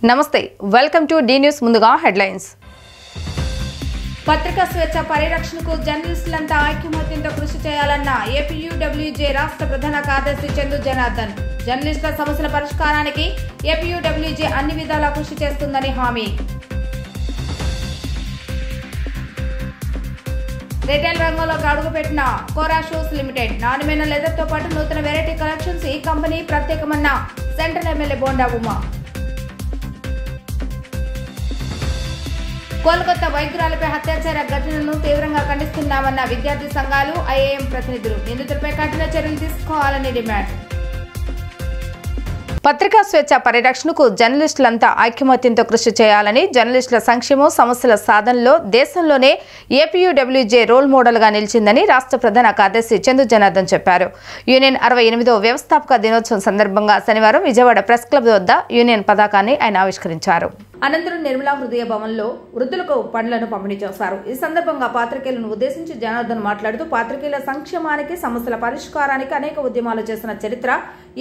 నమస్తే welcome to D news ముందుగా headlines పత్రికా స్వేచ్ఛ పరిరక్షణకు జర్నలిస్టులంతా ఐక్యమత్యంతో కృషి చేయాలన్న ఏపీయూడబ్ల్యూజే రాష్ట్ర ప్రధాన కార్యదర్శి చందు జనార్దన్ జర్నలిస్టుల సమస్యల పరిష్కారానికి ఏపీయూడబ్ల్యూజే అన్ని విధాలా కృషి చేస్తుందని హామీ రిటైల్ రంగంలోకి అడుగుపెట్టిన కోరా షూస్ లిమిటెడ్ నాణ్యమైన లెదర్తో పాటు నూతన వెరైటీ కలెక్షన్స్ ఈ కంపెనీ ప్రత్యేకమన్న సెంట్రల్ ఎమ్మెల్యే బోండా ఉమా కోల్కతా వైద్యురాలపై అత్యాచార ఘటనను తీవ్రంగా ఖండిస్తున్నామన్న విద్యార్థి సంఘాలు ఐఏఎం ప్రతినిధులు నిందితులపై కఠిన చర్యలు తీసుకోవాలని డిమాండ్ పత్రికా స్వేచ్ఛ పరిరక్షణకు జర్నలిస్టులంతా ఐక్యమత్యంతో కృషి చేయాలని జర్నలిస్టుల సంక్షేమం సమస్యల సాధనలో దేశంలోనే ఏపీయూడబ్ల్యూజే రోల్ మోడల్గా నిలిచిందని రాష్ట్ర ప్రధాన కార్యదర్శి చందు జనార్దన్ చెప్పారు. యూనియన్ 68వ వ్యవస్థాపక దినోత్సవం సందర్భంగా శనివారం విజయవాడ ప్రెస్ క్లబ్ వద్ద యూనియన్ పతాకాన్ని ఆయన ఆవిష్కరించారు. అనంతరం నిర్మలా హృదయ భవన్లో వృద్ధులకు పండ్లను పంపిణీ చేశారు. ఈ సందర్భంగా పాత్రికేయులను ఉద్దేశించి జనార్దన్ మాట్లాడుతూ పాత్రికేయుల సంక్షేమానికి సమస్యల పరిష్కారానికి అనేక ఉద్యమాలు చేసిన చరిత్ర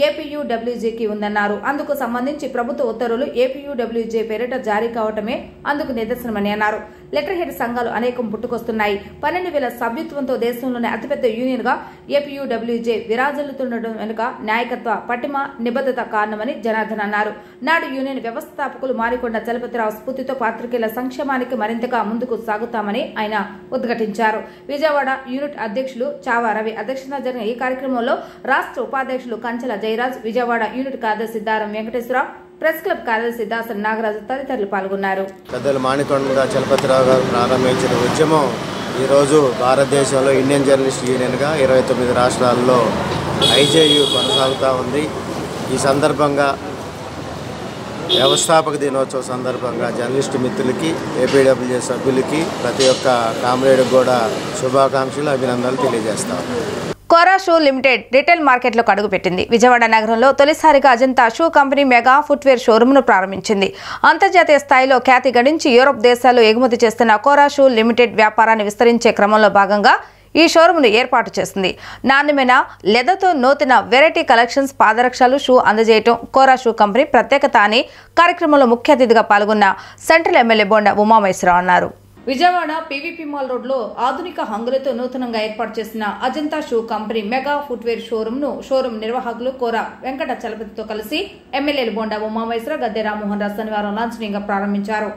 ఏపీయూడబ్ల్యూజేకి ఉందన్నారు. అందుకు సంబంధించి ప్రభుత్వ ఉత్తర్వులు ఏపీయూడబ్ల్యూజే పేరిట జారీ కావటమే అందుకు నిదర్శనమని అన్నారు. లెటర్ హెడ్ సంఘాలు అనేకం పుట్టుకొస్తున్నాయి. 12,000 సభ్యత్వంతో దేశంలోనే అతిపెద్ద యూనియన్ గా ఏపీయూడబ్ల్యూజే విరాజిల్లుతుండటం వెనుక నాయకత్వ పటిమ నిబద్ధత కారణమని జనార్దన్ అన్నారు. నాడు యూనియన్ వ్యవస్థాపకులు మారికొండ చలపతిరావు స్ఫూర్తితో పాత్రికేయుల సంక్షేమానికి మరింతగా ముందుకు సాగుతామని ఆయన ఉద్ఘాటించారు. విజయవాడ యూనిట్ అధ్యక్షులు చావా రవి అధ్యక్షతన జరిగిన ఈ కార్యక్రమంలో రాష్ట్ర ఉపాధ్యక్షులు కంచెల జయరాజ్, విజయవాడ యూనిట్ కార్యదర్శి దారం వెంకటేశ్వరరావు, ప్రెస్ క్లబ్ కార్యదర్శి దాసరి నాగరాజు తదితరులు పాల్గొన్నారు. పెద్దలు మాణికొండ చలపతిరావు గారు ప్రారంభించిన ఉద్యమం ఈరోజు భారతదేశంలో ఇండియన్ జర్నలిస్ట్ యూనియన్గా 29 రాష్ట్రాల్లో ఐజేయు కొనసాగుతూ ఉంది. ఈ సందర్భంగా వ్యవస్థాపక దినోత్సవ సందర్భంగా జర్నలిస్టు మిత్రులకి, ఏపీడబ్ల్యూజే సభ్యులకి, ప్రతి ఒక్క కామ్రేడ్కి కూడా శుభాకాంక్షలు, అభినందనలు తెలియజేస్తాం. కోరా షూ లిమిటెడ్ రిటైల్ మార్కెట్లోకి అడుగుపెట్టింది. విజయవాడ నగరంలో తొలిసారిగా Ajanta shoe company mega footwear షోరూమ్ను ప్రారంభించింది. అంతర్జాతీయ స్థాయిలో ఖ్యాతి గడించి యూరోప్ దేశాల్లో ఎగుమతి చేస్తున్న కోరా షూ లిమిటెడ్ వ్యాపారాన్ని విస్తరించే క్రమంలో భాగంగా ఈ షోరూమ్ను ఏర్పాటు చేస్తుంది. నాణ్యమైన లెదర్తో నూతన వెరైటీ కలెక్షన్స్, పాదరక్షలు, షూ అందజేయటం కోరా షూ కంపెనీ ప్రత్యేకత అని కార్యక్రమంలో ముఖ్య అతిథిగా పాల్గొన్న సెంట్రల్ ఎమ్మెల్యే బోండా ఉమామహేశ్వరరావు అన్నారు. విజయవాడ పీవీపీ మాల్ రోడ్లో ఆధునిక హంగులతో నూతనంగా ఏర్పాటు చేసిన Ajanta shoe company mega footwear showroom నిర్వాహకులు కోర వెంకట చలపతితో కలిసి ఎమ్మెల్యేలు బోండా ఉమామహేశ్వరరావు, గద్దె రామ్మోహన్ రావు శనివారం లాంఛనీయంగా ప్రారంభించారు.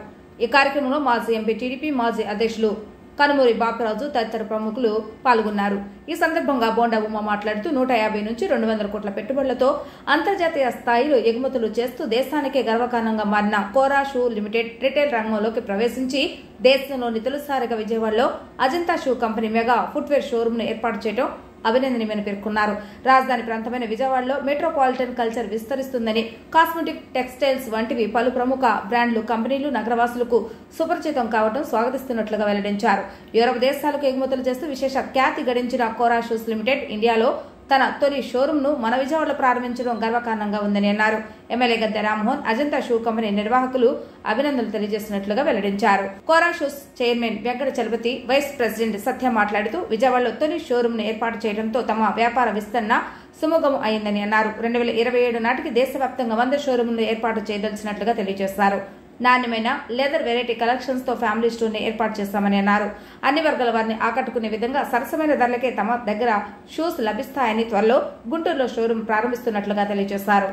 ఈ కార్యక్రమంలో మాజీ ఎంపీ, టీడీపీ మాజీ అధ్యక్షులు కనుమూరి బాపిరాజు తదితర ప్రముఖులు పాల్గొన్నారు. ఈ సందర్భంగా బోండా ఉమా మాట్లాడుతూ 150 నుంచి 200 కోట్ల పెట్టుబడులతో అంతర్జాతీయ స్థాయిలో ఎగుమతులు చేస్తూ దేశానికే గర్వకారణంగా మారిన కోరా షూ లిమిటెడ్ రిటైల్ రంగంలోకి ప్రవేశించి దేశంలోని తొలిసారిగా విజయవాడలో Ajanta shoe company mega footwear showroom ను ఏర్పాటు చేయడం అభినందనీయమని పేర్కొన్నారు. రాజధాని ప్రాంతమైన విజయవాడలో మెట్రోపాలిటన్ కల్చర్ విస్తరిస్తుందని, కాస్మెటిక్, టెక్స్టైల్స్ వంటివి పలు ప్రముఖ బ్రాండ్లు, కంపెనీలు నగరవాసులకు సుపరిచితం కావడం స్వాగతిస్తున్నట్లుగా వెల్లడించారు. యూరప్ దేశాలకు ఎగుమతులు చేస్తూ విశేష ఖ్యాతి గడించిన కోరా షూస్ లిమిటెడ్ ఇండియాలో తన తొలి షోరూమ్ ను మన విజయవాడలో ప్రారంభించడం గర్వకారణంగా ఉందని అన్నారు. MLA Gadde Rammohan, Ajanta shoe company నిర్వాహకులు అభినందనలు తెలియజేసినట్లుగా వెల్లడించారు. Kora shoes chairman Venkata Chalapathi, vice president Satya మాట్లాడుతూ విజయవాడలో తొలి షోరూమ్ ను ఏర్పాటు చేయడంతో తమ వ్యాపార విస్తరణ సుముఖం అయిందని అన్నారు. 2027 నాటికి దేశవ్యాప్తంగా 100 షోరూమ్లను ఏర్పాటు చేయదలిచినట్లుగా తెలియజేశారు. నాణ్యమైన లెదర్ వెరైటీ కలెక్షన్స్ తో ఫ్యామిలీ స్టోర్ ని ఏర్పాటు చేస్తామని అన్నారు. అన్ని వర్గాల వారిని ఆకట్టుకునే విధంగా సరసమైన ధరలకే తమ దగ్గర షూస్ లభిస్తాయని త్వరలో గుంటూరులో షోరూమ్ ప్రారంభిస్తున్నట్లుగా తెలియజేశారు.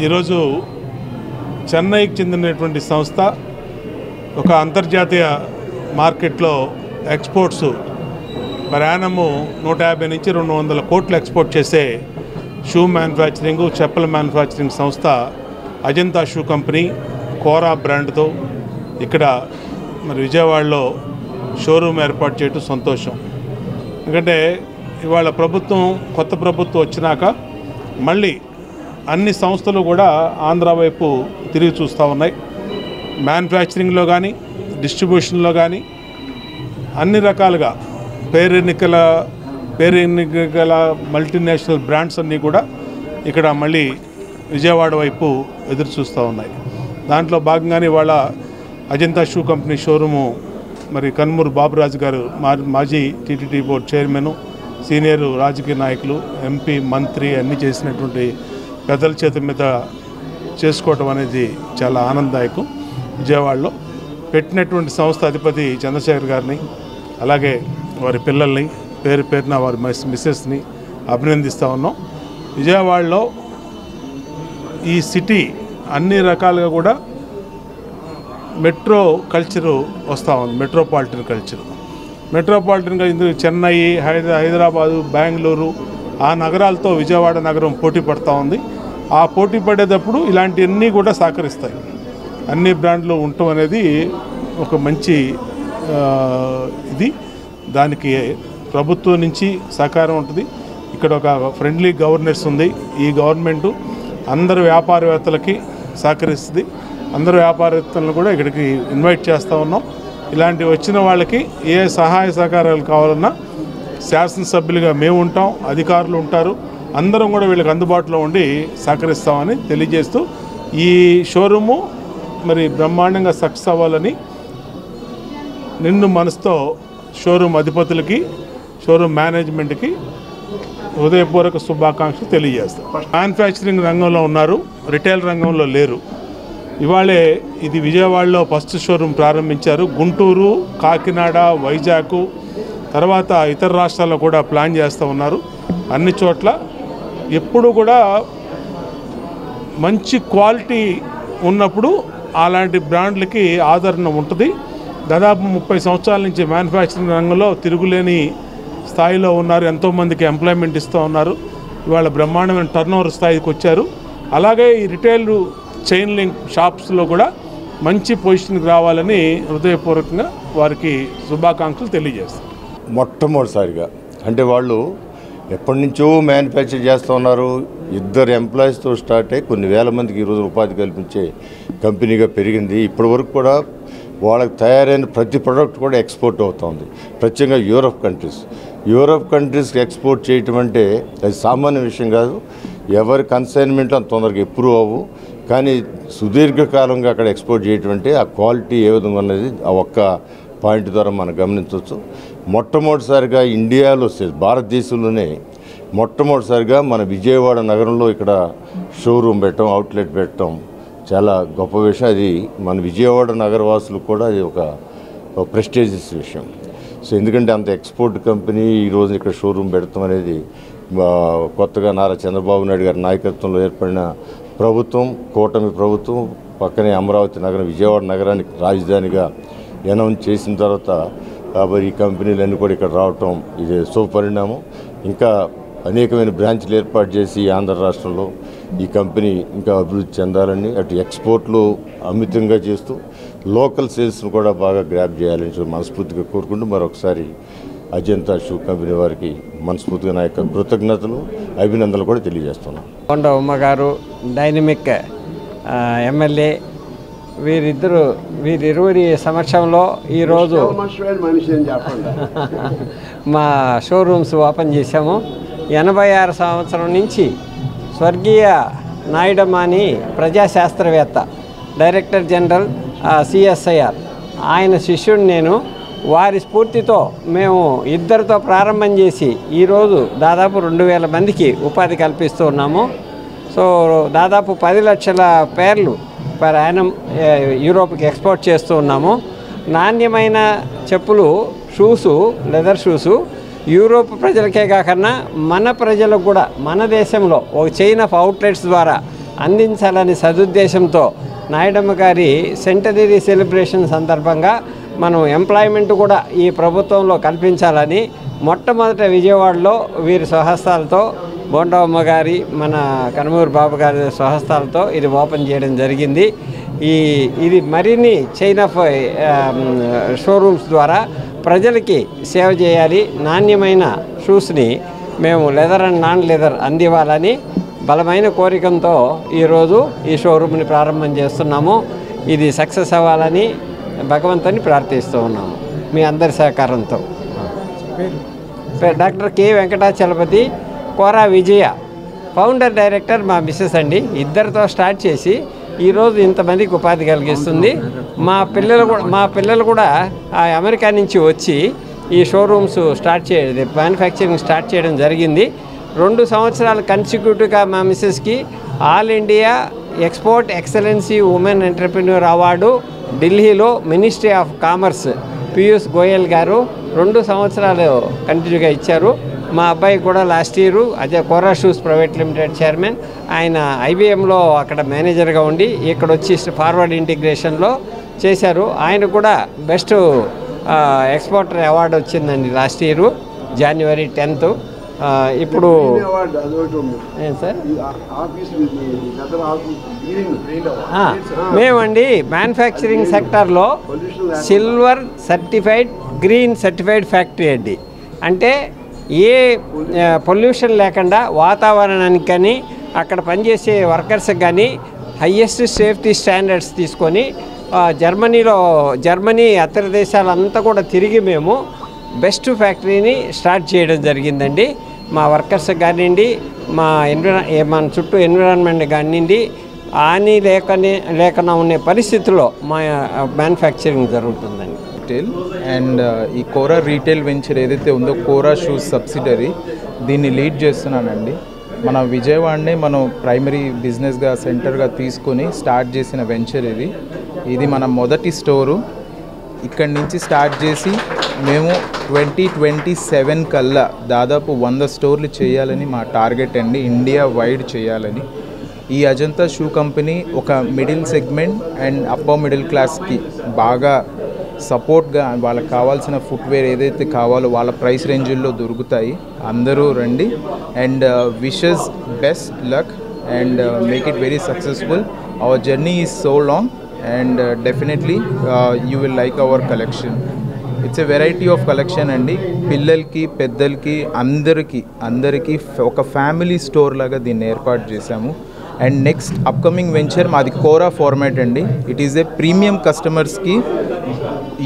ఈరోజు చెన్నైకి చెందినటువంటి సంస్థ ఒక అంతర్జాతీయ మార్కెట్లో ఎక్స్పోర్ట్స్ మరి యానము 150 నుంచి 200 కోట్లు ఎక్స్పోర్ట్ చేసే షూ మ్యానుఫ్యాక్చరింగ్ చెప్పుల మ్యానుఫ్యాక్చరింగ్ సంస్థ అజంతా షూ కంపెనీ కోరా బ్రాండ్తో ఇక్కడ మరి విజయవాడలో షోరూమ్ ఏర్పాటు చేయడం సంతోషం. ఎందుకంటే ఇవాళ కొత్త ప్రభుత్వం వచ్చినాక మళ్ళీ అన్ని సంస్థలు కూడా ఆంధ్ర వైపు తిరిగి చూస్తూ ఉన్నాయి. మ్యానుఫ్యాక్చరింగ్లో కానీ డిస్ట్రిబ్యూషన్లో కానీ అన్ని రకాలుగా పేరెన్నికల మల్టీనేషనల్ బ్రాండ్స్ అన్నీ కూడా ఇక్కడ మళ్ళీ విజయవాడ వైపు ఎదురు చూస్తూ ఉన్నాయి. దాంట్లో భాగంగానే ఇవాళ అజంతా షూ కంపెనీ షోరూము మరి కన్మూరు బాబురాజు గారు మాజీ టీటీడీ బోర్డు చైర్మన్, సీనియర్ రాజకీయ నాయకులు, ఎంపీ, మంత్రి అన్నీ చేసినటువంటి పెద్దల చేతి మీద చేసుకోవటం అనేది చాలా ఆనందదాయకం. విజయవాడలో పెట్టినటువంటి సంస్థ అధిపతి చంద్రశేఖర్ గారిని అలాగే వారి పిల్లల్ని పేరున వారి మిస్సెస్ని అభినందిస్తూ ఉన్నాం. విజయవాడలో ఈ సిటీ అన్ని రకాలుగా కూడా మెట్రో కల్చరు వస్తూ ఉంది. మెట్రోపాలిటన్ కల్చర్ చెన్నై, హైదరాబాదు, బెంగళూరు ఆ నగరాలతో విజయవాడ నగరం పోటీ పడుతూ ఉంది. ఆ పోటీ పడేటప్పుడు ఇలాంటివన్నీ కూడా సహకరిస్తాయి. అన్ని బ్రాండ్లు ఉండటం అనేది ఒక మంచి ఇది. దానికి ప్రభుత్వం నుంచి సహకారం ఉంటుంది. ఇక్కడ ఒక ఫ్రెండ్లీ గవర్నెన్స్ ఉంది. ఈ గవర్నమెంటు అందరు వ్యాపారవేత్తలకి సహకరిస్తుంది. అందరు వ్యాపారవేత్తలను కూడా ఇక్కడికి ఇన్వైట్ చేస్తూ ఉన్నాం. ఇలాంటి వచ్చిన వాళ్ళకి ఏ సహాయ సహకారాలు కావాలన్నా శాసనసభ్యులుగా మేము ఉంటాం, అధికారులు ఉంటారు, అందరం కూడా వీళ్ళకి అందుబాటులో ఉండి సహకరిస్తామని తెలియజేస్తూ ఈ షోరూము మరి బ్రహ్మాండంగా సక్సెస్ అవ్వాలని నిండు మనసుతో షోరూమ్ అధిపతులకి, షోరూమ్ మేనేజ్మెంట్కి హృదయపూర్వక శుభాకాంక్షలు తెలియజేస్తాం. మ్యానుఫ్యాక్చరింగ్ రంగంలో ఉన్నారు, రిటైల్ రంగంలో లేరు. ఇవాళే ఇది విజయవాడలో ఫస్ట్ షోరూమ్ ప్రారంభించారు. గుంటూరు, కాకినాడ, వైజాగ్ తర్వాత ఇతర రాష్ట్రాల్లో కూడా ప్లాన్ చేస్తూ ఉన్నారు. అన్ని చోట్ల ఎప్పుడు కూడా మంచి క్వాలిటీ ఉన్నప్పుడు అలాంటి బ్రాండ్లకి ఆదరణ ఉంటుంది. దాదాపు 30 సంవత్సరాల నుంచి మ్యానుఫ్యాక్చరింగ్ రంగంలో తిరుగులేని స్థాయిలో ఉన్నారు. ఎంతోమందికి ఎంప్లాయ్మెంట్ ఇస్తూ ఉన్నారు. ఇవాళ బ్రహ్మాండమైన టర్నోవర్ స్థాయికి వచ్చారు. అలాగే ఈ రిటైల్ చైన్ లింక్ షాప్స్లో కూడా మంచి పొజిషన్కి రావాలని హృదయపూర్వకంగా వారికి శుభాకాంక్షలు తెలియజేస్తారు. మొట్టమొదటిసారిగా అంటే వాళ్ళు ఎప్పటి నుంచో మ్యానుఫ్యాక్చర్ చేస్తూ ఉన్నారు. 2 ఎంప్లాయీస్తో స్టార్ట్ అయ్యి కొన్ని వేల మందికి ఈరోజు ఉపాధి కల్పించే కంపెనీగా పెరిగింది. ఇప్పటి వరకు కూడా వాళ్ళకి తయారైన ప్రతి ప్రోడక్ట్ కూడా ఎక్స్పోర్ట్ అవుతుంది. ప్రత్యేకంగా యూరోప్ కంట్రీస్కి ఎక్స్పోర్ట్ చేయటం అంటే అది సామాన్య విషయం కాదు. ఎవరి కన్సైన్మెంట్ అంత తొందరగా ఎప్రూవ్ అవ్వు, కానీ సుదీర్ఘకాలంగా అక్కడ ఎక్స్పోర్ట్ చేయటం అంటే ఆ క్వాలిటీ ఏ విధంగా ఉన్నది ఆ ఒక్క పాయింట్ ద్వారా మనం గమనించవచ్చు. మొట్టమొదటిసారిగా ఇండియాలో భారతదేశంలోనే మొట్టమొదటిసారిగా మన విజయవాడ నగరంలో ఇక్కడ షోరూమ్ పెట్టడం, అవుట్లెట్ పెట్టడం చాలా గొప్ప విషయం. అది మన విజయవాడ నగరవాసులకు కూడా అది ఒక ప్రెస్టీజియస్ విషయం. సో ఎందుకంటే అంత ఎక్స్పోర్ట్ కంపెనీ ఈరోజు ఇక్కడ షోరూమ్ పెడతాం అనేది కొత్తగా నారా చంద్రబాబు నాయుడు గారి నాయకత్వంలో ఏర్పడిన ప్రభుత్వం, కూటమి ప్రభుత్వం పక్కనే అమరావతి నగరం విజయవాడ నగరానికి రాజధానిగా అనౌన్స్ చేసిన తర్వాత కాబట్టి ఈ కంపెనీలన్నీ కూడా ఇక్కడ రావటం ఇది శుభపరిణామం. ఇంకా అనేకమైన బ్రాంచ్లు ఏర్పాటు చేసి ఆంధ్ర రాష్ట్రంలో ఈ కంపెనీ ఇంకా అభివృద్ధి చెందాలని, అటు ఎక్స్పోర్ట్లు అమితంగా చేస్తూ లోకల్ సేల్స్ను కూడా బాగా గ్రాప్ చేయాలని మనస్ఫూర్తిగా కోరుకుంటూ మరొకసారి అజంతా షూ కంపెనీ వారికి మనస్ఫూర్తిగా నా యొక్క కృతజ్ఞతలు, అభినందనలు కూడా తెలియజేస్తున్నాను. కొండ ఉమ్మ గారు, డైనమిక్ ఎమ్మెల్యే, వీరిరువురి సమక్షంలో ఈరోజు మా షోరూమ్స్ ఓపెన్ చేశాము. 86 సంవత్సరం నుంచి స్వర్గీయ నాయుడమ్మాని ప్రజాశాస్త్రవేత్త, డైరెక్టర్ జనరల్ CSIR, ఆయన శిష్యుడు నేను. వారి స్ఫూర్తితో మేము ఇద్దరితో ప్రారంభం చేసి ఈరోజు దాదాపు 2000 మందికి ఉపాధి కల్పిస్తూ ఉన్నాము. సో దాదాపు 10 లక్షల పేర్లు పర్ యానం యూరోప్కి ఎక్స్పోర్ట్ చేస్తూ ఉన్నాము. నాణ్యమైన చెప్పులు, షూసు, లెదర్ షూసు యూరోప్ ప్రజలకే కాకుండా మన ప్రజలకు కూడా మన దేశంలో ఒక చైన్ ఆఫ్ అవుట్లెట్స్ ద్వారా అందించాలని సదుద్దేశంతో నాయుడమ్మ గారి సెంటనరీ సెలబ్రేషన్ సందర్భంగా మనం ఎంప్లాయ్మెంట్ కూడా ఈ ప్రభుత్వంలో కల్పించాలని మొట్టమొదట విజయవాడలో వీరి స్వహస్తాలతో బోండమ్మ గారి మన కనుమూరు బాబు గారి స్వహస్తాలతో ఇది ఓపెన్ చేయడం జరిగింది. ఇది మరిన్ని చైన్ ఆఫ్ షోరూమ్స్ ద్వారా ప్రజలకి సేవ చేయాలి. నాణ్యమైన షూస్ని మేము లెదర్ అండ్ నాన్ లెదర్ అందివ్వాలని బలమైన కోరికతో ఈరోజు ఈ షోరూమ్ని ప్రారంభం చేస్తున్నాము. ఇది సక్సెస్ అవ్వాలని భగవంతుని ప్రార్థిస్తూ ఉన్నాము మీ అందరి సహకారంతో. డాక్టర్ కె వెంకటాచలపతి, కోరా విజయ, ఫౌండర్ డైరెక్టర్ మా మిస్సెస్ అండి. ఇద్దరితో స్టార్ట్ చేసి ఈరోజు ఇంతమందికి ఉపాధి కలిగిస్తుంది. మా పిల్లలు కూడా అమెరికా నుంచి వచ్చి ఈ షోరూమ్స్ మ్యానుఫ్యాక్చరింగ్ స్టార్ట్ చేయడం జరిగింది. 2 సంవత్సరాలు కన్సిక్యూటివ్గా మా మిస్సెస్కి all India export excellency women entrepreneur award ఢిల్లీలో ministry of commerce Piyush Goyal garu 2 సంవత్సరాలు కంటిన్యూగా ఇచ్చారు. మా అబ్బాయి కూడా last year Kora shoes private limited chairman, ఆయన ఐబీఎంలో అక్కడ మేనేజర్గా ఉండి ఇక్కడ వచ్చి ఫార్వర్డ్ ఇంటిగ్రేషన్లో చేశారు. ఆయన కూడా బెస్ట్ ఎక్స్పోర్టర్ అవార్డు వచ్చిందండి లాస్ట్ ఇయర్ January 10th. ఇప్పుడు సార్ మేమండి మ్యానుఫ్యాక్చరింగ్ సెక్టార్లో silver certified green certified factory అండి. అంటే ఏ పొల్యూషన్ లేకుండా వాతావరణానికి కానీ అక్కడ పనిచేసే వర్కర్స్కి కానీ హయ్యెస్ట్ సేఫ్టీ స్టాండర్డ్స్ తీసుకొని జర్మనీ ఇతర దేశాలంతా కూడా తిరిగి మేము బెస్ట్ ఫ్యాక్టరీని స్టార్ట్ చేయడం జరిగిందండి. మా వర్కర్స్ కానివ్వండి, మన చుట్టూ ఎన్విరాన్మెంట్ కానివ్వండి, హాని లేకుండా ఉండే పరిస్థితుల్లో మా మ్యానుఫ్యాక్చరింగ్ జరుగుతుందండి. అండ్ ఈ కోరా రీటైల్ వెంచర్ ఏదైతే ఉందో కోరా షూస్ సబ్సిడరీ దీన్ని లీడ్ చేస్తున్నానండి. మన విజయవాడనే మనం ప్రైమరీ బిజినెస్గా సెంటర్గా తీసుకొని స్టార్ట్ చేసిన వెంచర్ ఇది మన మొదటి స్టోరు. ఇక్కడి నుంచి స్టార్ట్ చేసి మేము 2027 కల్లా దాదాపు 100 స్టోర్లు చేయాలని మా టార్గెట్ అండి, ఇండియా వైడ్ చేయాలని. ఈ అజంతా షూ కంపెనీ ఒక middle segment and upper middle క్లాస్కి బాగా సపోర్ట్గా వాళ్ళకి కావాల్సిన ఫుట్వేర్ ఏదైతే కావాలో వాళ్ళ ప్రైస్ రేంజ్ల్లో దొరుకుతాయి. అందరూ రండి and wishes best luck and make it very successful. Our journey is so long and definitely you will like our collection. It's a variety of collection అండి. పిల్లలకి పెద్దలకి అందరికీ ఒక ఫ్యామిలీ స్టోర్ లాగా దీన్ని ఏర్పాటు చేశాము. అండ్ నెక్స్ట్ అప్కమింగ్ వెంచర్ మాది కోరా ఫార్మాట్ అండి. ఇట్ ఈస్ ఏ ప్రీమియం కస్టమర్స్కి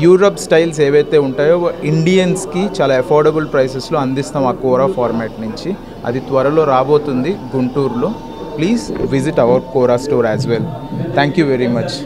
యూరప్ స్టైల్స్ ఏవైతే ఉంటాయో ఇండియన్స్కి చాలా అఫోర్డబుల్ ప్రైసెస్లో అందిస్తాం ఆ కోరా ఫార్మాట్ నుంచి. అది త్వరలో రాబోతుంది గుంటూరులో. Please visit our Kora store as well. Thank you very much.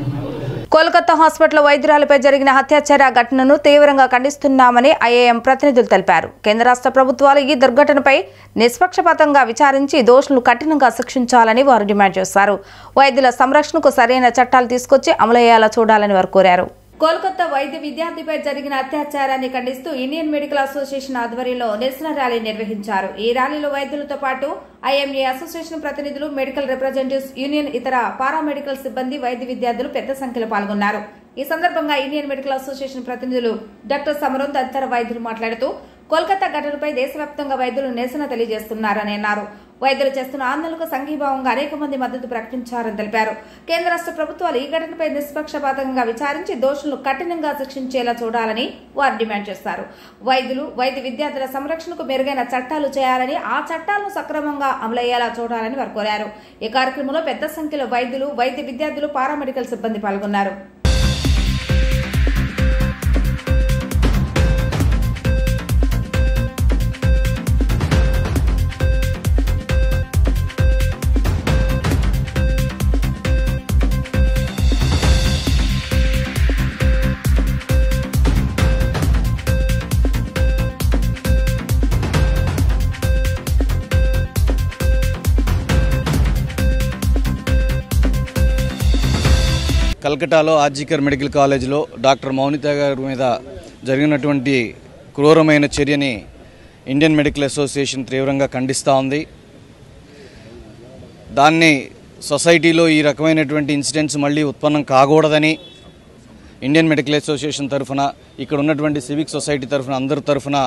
Kolkata hospital వైద్యురాలపై జరిగిన అత్యాచార ఘటనను తీవ్రంగా ఖండిస్తున్నామని ఐఏఎం ప్రతినిధులు తెలిపారు. కేంద్ర రాష్ట్ర ప్రభుత్వాలు ఈ దుర్ఘటనపై నిష్పక్షపాతంగా విచారించి దోషులను కఠినంగా శిక్షించాలని వారు డిమాండ్ చేశారు. వైద్యుల సంరక్షణకు సరైన చట్టాలు తీసుకొచ్చి అమలయ్యేలా చూడాలని వారు కోరారు. కోల్కతా వైద్య విద్యార్థిపై జరిగిన అత్యాచారాన్ని ఖండిస్తూ ఇండియన్ మెడికల్ అసోసియేషన్ ఆధ్వర్యంలో నిరసన ర్యాలీ నిర్వహించారు. ఈ ర్యాలీలో వైద్యులతో పాటు ఐఎంఏ అసోసియేషన్ ప్రతినిధులు, మెడికల్ రిప్రజెంటేటివ్స్ యూనియన్, ఇతర పారామెడికల్ సిబ్బంది, వైద్య విద్యార్థులు పెద్ద సంఖ్యలో పాల్గొన్నారు. ఈ సందర్భంగా ఇండియన్ మెడికల్ అసోసియేషన్ ప్రతినిధులు డాక్టర్ సమరం తదితర వైద్యులు మాట్లాడుతూ కోల్కతా ఘటనపై దేశవ్యాప్తంగా వైద్యులు నిరసన తెలియజేస్తున్నారని అన్నారు. వైద్యులు చేస్తున్న ఆందోళనకు సంఘీభావంగా అనేక మంది మద్దతు ప్రకటించారని తెలిపారు. కేంద్ర రాష్ట్ర ప్రభుత్వాలు ఈ ఘటనపై నిష్పక్షపాతంగా విచారించి దోషులను కఠినంగా శిక్షించేలా చూడాలని వారు డిమాండ్ చేశారు. వైద్యులు, వైద్య విద్యార్థుల సంరక్షణకు మెరుగైన చట్టాలు చేయాలని, ఆ చట్టాలను సక్రమంగా అమలయ్యేలా చూడాలని వారు కోరారు. ఈ కార్యక్రమంలో పెద్ద సంఖ్యలో వైద్యులు, వైద్య విద్యార్థులు, పారామెడికల్ సిబ్బంది పాల్గొన్నారు. కల్కటాలో ఆర్జికర్ మెడికల్ కాలేజ్లో డాక్టర్ మౌనిత గారి మీద జరిగినటువంటి క్రూరమైన చర్యని ఇండియన్ మెడికల్ అసోసియేషన్ తీవ్రంగా ఖండిస్తూ ఉంది. దాన్ని సొసైటీలో ఈ రకమైనటువంటి ఇన్సిడెంట్స్ మళ్ళీ ఉత్పన్నం కాకూడదని ఇండియన్ మెడికల్ అసోసియేషన్ తరఫున, ఇక్కడ ఉన్నటువంటి సివిక్ సొసైటీ తరఫున, అందరి తరఫున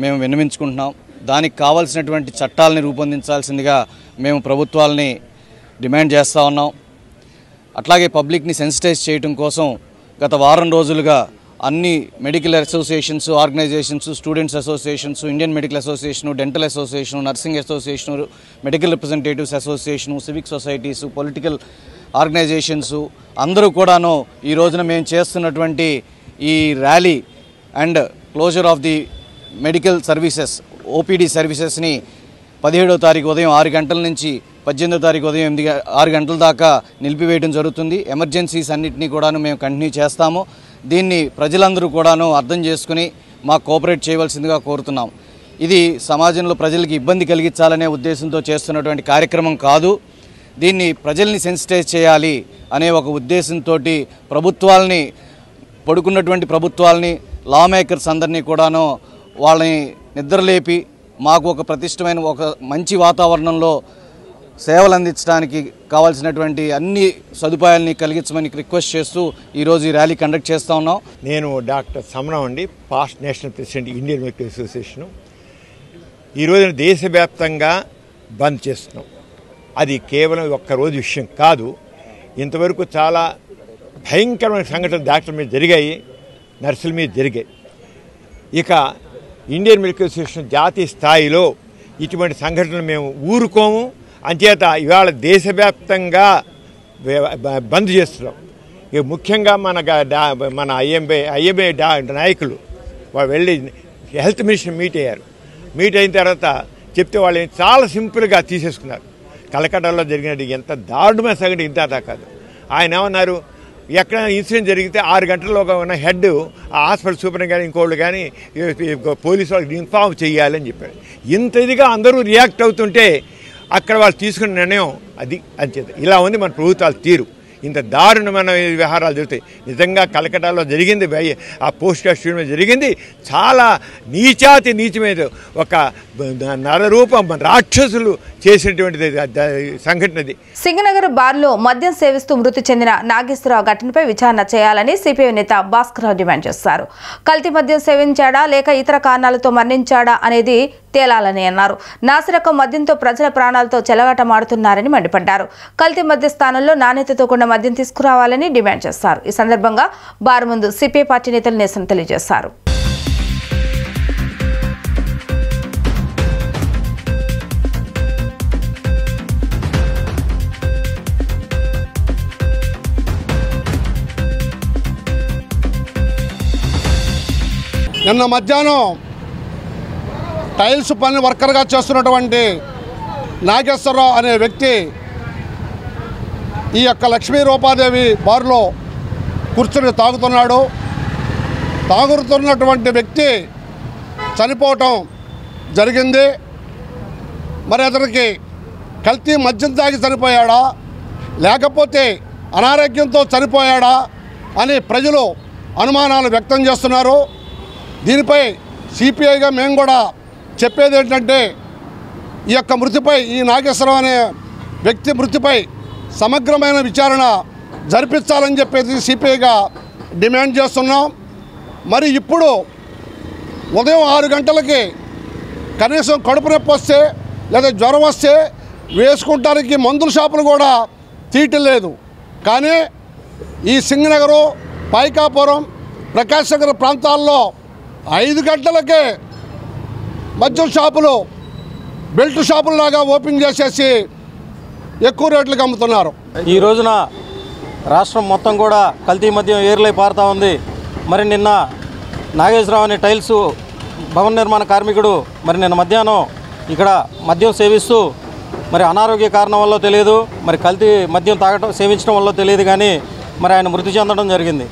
మేము విన్నవించుకుంటున్నాం. దానికి కావాల్సినటువంటి చట్టాలని రూపొందించాల్సిందిగా మేము ప్రభుత్వాలని డిమాండ్ చేస్తూ ఉన్నాం. అట్లాగే పబ్లిక్ని సెన్సిటైజ్ చేయడం కోసం గత వారం రోజులుగా అన్ని medical associations, organisations, students associations, Indian medical association, dental association, nursing association, medical representatives association, civic societies, political organisations అందరూ కూడాను ఈ రోజున మేము చేస్తున్నటువంటి ఈ rally and closure of the medical services, OPD సర్వీసెస్ని 17వ తారీఖు ఉదయం 6 గంటల నుంచి 18వ తారీఖు ఉదయం 6 గంటల దాకా నిలిపివేయడం జరుగుతుంది. ఎమర్జెన్సీస్ అన్నింటినీ కూడాను మేము కంటిన్యూ చేస్తాము. దీన్ని ప్రజలందరూ కూడాను అర్థం చేసుకుని మాకు కోఆపరేట్ చేయవలసిందిగా కోరుతున్నాం. ఇది సమాజంలో ప్రజలకి ఇబ్బంది కలిగించాలనే ఉద్దేశంతో చేస్తున్నటువంటి కార్యక్రమం కాదు. దీన్ని ప్రజల్ని సెన్సిటైజ్ చేయాలి అనే ఒక ఉద్దేశంతో ప్రభుత్వాలని, పడుకున్నటువంటి ప్రభుత్వాలని, లా మేకర్స్ అందరినీ కూడాను వాళ్ళని నిద్రలేపి మాకు ఒక ప్రతిష్టమైన ఒక మంచి వాతావరణంలో సేవలు అందించడానికి కావాల్సినటువంటి అన్ని సదుపాయాలని కలిగించమని రిక్వెస్ట్ చేస్తూ ఈరోజు ఈ ర్యాలీ కండక్ట్ చేస్తూ ఉన్నాం. నేను డాక్టర్ సమరం అండి, past national president Indian medical association. ఈరోజున దేశవ్యాప్తంగా బంద్ చేస్తున్నాం. అది కేవలం ఒక్కరోజు విషయం కాదు. ఇంతవరకు చాలా భయంకరమైన సంఘటనలు డాక్టర్ల మీద జరిగాయి, నర్సుల మీద జరిగాయి. ఇక ఇండియన్ మెడికల్ అసోసియేషన్ జాతీయ స్థాయిలో ఇటువంటి సంఘటనలు మేము ఊరుకోము. అంచేత ఇవాళ దేశవ్యాప్తంగా బంద్ చేస్తున్నాం. ఇక ముఖ్యంగా మన ఐఎంఏ నాయకులు వాళ్ళు వెళ్ళి హెల్త్ మినిస్టర్ మీట్ అయ్యారు. మీట్ అయిన తర్వాత చెప్తే వాళ్ళు చాలా సింపుల్గా తీసేసుకున్నారు. కలకట్టాలో జరిగినది ఎంత దారుణమైన సంఘటన ఇంత కాదు. ఆయన ఏమన్నారు, ఎక్కడైనా ఇన్సిడెంట్ జరిగితే 6 గంటల్లోగా ఉన్న హెడ్ ఆ హాస్పిటల్ సూపర్ కానీ ఇంకోళ్ళు కానీ పోలీసు వాళ్ళకి ఇన్ఫార్మ్ చేయాలని చెప్పారు. ఇంత ఇదిగా అందరూ రియాక్ట్ అవుతుంటే అక్కడ వాళ్ళు తీసుకున్న నిర్ణయం అది అంచేత ఇలా ఉంది మన ప్రభుత్వాల తీరు. ఇంత దారుణమైన వ్యవహారాలు జరుగుతాయి. నిజంగా కలకటాలో జరిగింది, ఆ పోస్ట్ గ్రాడ్యుయేట్ మీద జరిగింది చాలా నీచమైన ఒక నరరూపం రాక్షసులు చేసినటువంటిది సంఘటనది. సింగనగర్ బార్లో మద్యం సేవిస్తూ మృతి చెందిన నాగేశ్వరరావు ఘటనపై విచారణ చేయాలని సిపిఐ నేత భాస్కర్రావు డిమాండ్ చేశారు. కల్తీ మద్యం సేవించాడా లేక ఇతర కారణాలతో మరణించాడా అనేది తేలాలని అన్నారు. నాసిరకం మద్యంతో ప్రజల ప్రాణాలతో చెలగాటమాడుతున్నారని మండిపడ్డారు. కల్తీ మద్య స్థానంలో నాణ్యతతో కూడిన మద్యం తీసుకురావాలని డిమాండ్ చేశారు. ఈ సందర్భంగా బార్ ముందు సిపిఐ పార్టీ నేతలు నిరసన తెలియజేశారు. నిన్న మధ్యాహ్నం టైల్స్ పని వర్కర్గా చేస్తున్నటువంటి నాగేశ్వరరావు అనే వ్యక్తి ఈ యొక్క లక్ష్మీ రూపాదేవి బార్లో కూర్చుని తాగుతున్నాడు. తాగుతున్నటువంటి వ్యక్తి చనిపోవటం జరిగింది. మరి అతనికి కల్తీ మద్యం తాగి చనిపోయాడా లేకపోతే అనారోగ్యంతో చనిపోయాడా అని ప్రజలు అనుమానాలు వ్యక్తం చేస్తున్నారు. దీనిపై సిపిఐగా మేము కూడా చెప్పేది ఏంటంటే ఈ యొక్క మృతిపై, ఈ నాగేశ్వరరావు అనే వ్యక్తి మృతిపై సమగ్రమైన విచారణ జరిపించాలని చెప్పేసి సిపిఐగా డిమాండ్ చేస్తున్నాం. మరి ఇప్పుడు ఉదయం 6 గంటలకి కనీసం కడుపు నొప్పి వస్తే లేదా జ్వరం వస్తే వేసుకుంటానికి మందుల షాపులు కూడా తీయటం లేదు. కానీ ఈ సింగనగరు, పైకాపురం, ప్రకాశ్ నగర్ ప్రాంతాల్లో 5 గంటలకే మద్యం షాపులు బెల్ట్ షాపుల్లాగా ఓపెన్ చేసేసి ఎక్కువ రేట్లకు అమ్ముతున్నారు. ఈ రోజున రాష్ట్రం మొత్తం కూడా కల్తీ మద్యం ఏర్లై పారుతూ ఉంది. మరి నిన్న నాగేశ్వరరావు అనే టైల్స్ భవన నిర్మాణ కార్మికుడు మరి నిన్న మధ్యాహ్నం ఇక్కడ మద్యం సేవిస్తూ మరి అనారోగ్య కారణం వల్ల తెలియదు, మరి కల్తీ మద్యం సేవించడం వల్ల తెలియదు కానీ మరి ఆయన మృతి చెందడం జరిగింది.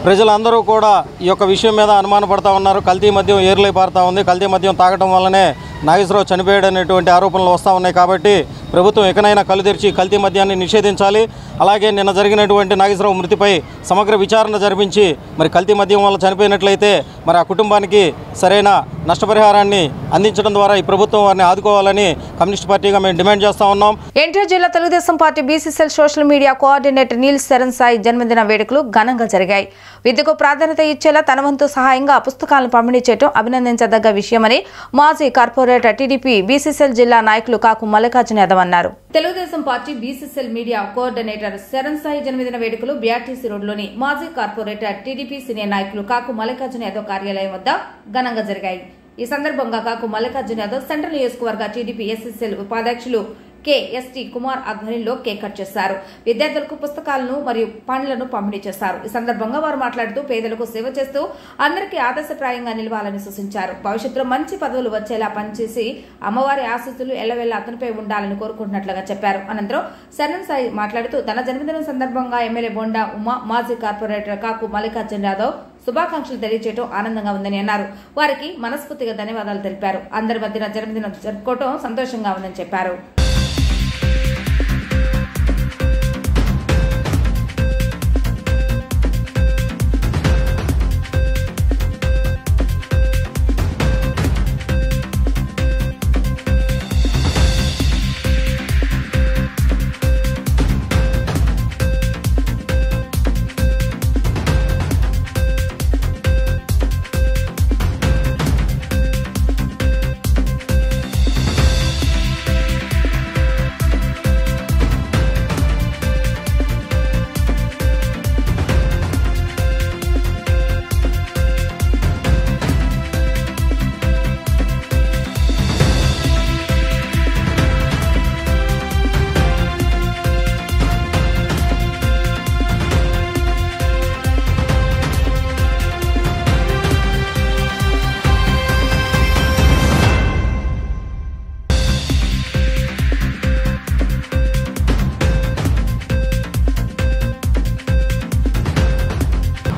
ప్రజలందరూ కూడా ఈ యొక్క విషయం మీద అనుమానపడతా ఉన్నారు. కల్తీ మద్యం ఏర్లై పారుతూ ఉంది, కల్తీ మద్యం తాగటం వల్లనే నాగేశ్వరరావు చనిపోయాడు అనేటువంటి ఆరోపణలు వస్తూ ఉన్నాయి. కాబట్టి ప్రభుత్వం ఎకనైనా కళ్ళు తెరిచి కల్తీ మద్యాన్ని నిషేధించాలి. అలాగే నిన్న జరిగినటువంటి నాగేశ్వరరావు మృతిపై సమగ్ర విచారణ జరిపించి మరి కల్తీ మద్యం వల్ల చనిపోయినట్లయితే మరి ఆ కుటుంబానికి సరైన నష్టపరిహారాన్ని అందించడం ద్వారా ఈ ప్రభుత్వం వారిని ఆదుకోవాలని కమ్యూనిస్ట్ పార్టీగా మేము డిమాండ్ చేస్తూ ఉన్నాం. ఎన్టీఆర్ జిల్లా Telugu Desam party BCCL social media coordinator Neel Sharan Sai జన్మదిన వేడుకలు ఘనంగా జరిగాయి. విద్యకు ప్రాధాన్యత ఇచ్చేలా తన వంతు సహాయంగా పుస్తకాలను పంపిణీ చేయడం అభినందించదగ్గ విషయమని మాజీ కార్పొరేటర్ టీడీపీ బీసీసీఎల్ జిల్లా నాయకులు కాకు మల్లికార్జున యాదవ్ అన్నారు. Telugu Desam party BCCL media coordinator Sharan Sai జన్మదిన వేడుకలు బీఆర్టీసీ రోడ్లోని మాజీ కార్పొరేటర్ టీడీపీ సీనియర్ నాయకులు కాకు మల్లికార్జున యాదవ్ కార్యాలయం వద్ద ఘనంగా జరిగాయి. ఈ సందర్భంగా కాకు మల్లికార్జున యాదవ్ సెంట్రల్ నియోజకవర్గ టీడీపీ ఎస్ఎస్ఎల్ ఉపాధ్యక్షులు కెఎస్టీ కుమార్ ఆధ్వర్యంలో కేక్ కట్ చేశారు. విద్యార్థులకు పుస్తకాలను మరియు పండ్లను పంపిణీ చేశారు. ఈ సందర్భంగా వారు మాట్లాడుతూ పేదలకు సేవ చేస్తూ అందరికీ ఆదర్శప్రాయంగా నిలవాలని సూచించారు. భవిష్యత్తులో మంచి పదవులు వచ్చేలా పనిచేసి అమ్మవారి ఆశీస్సులు ఎల్లవెల్లా అతనిపై ఉండాలని కోరుకుంటున్నట్లుగా చెప్పారు. అనంతరం శరణ్ సాయి మాట్లాడుతూ తన జన్మదినం సందర్భంగా ఎమ్మెల్యే బొండా ఉమా, మాజీ కార్పొరేటర్ కాకు మల్లికార్జున యాదవ్ శుభాకాంక్షలు తెలియజేయడం ఆనందంగా ఉందని అన్నారు. వారికి మనస్ఫూర్తిగా ధన్యవాదాలు తెలిపారు. అందరి మధ్యన జన్మదినం జరుపుకోవడం సంతోషంగా ఉందని చెప్పారు.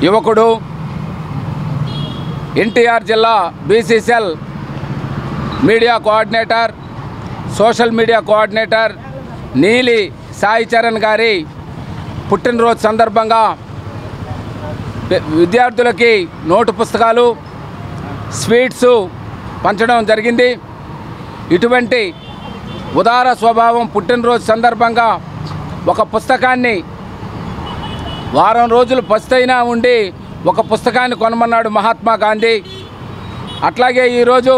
యువకుడు ఎన్టీఆర్ జిల్లా BCCL media coordinator, social media coordinator నీలి సాయి చరణ్ గారి పుట్టినరోజు సందర్భంగా విద్యార్థులకి నోటు పుస్తకాలు, స్వీట్స్ పంచడం జరిగింది. ఇటువంటి ఉదార స్వభావం పుట్టినరోజు సందర్భంగా ఒక పుస్తకాన్ని వారం రోజులు పస్తైనా ఉండి ఒక పుస్తకాన్ని కొనమన్నాడు మహాత్మా గాంధీ. అట్లాగే ఈరోజు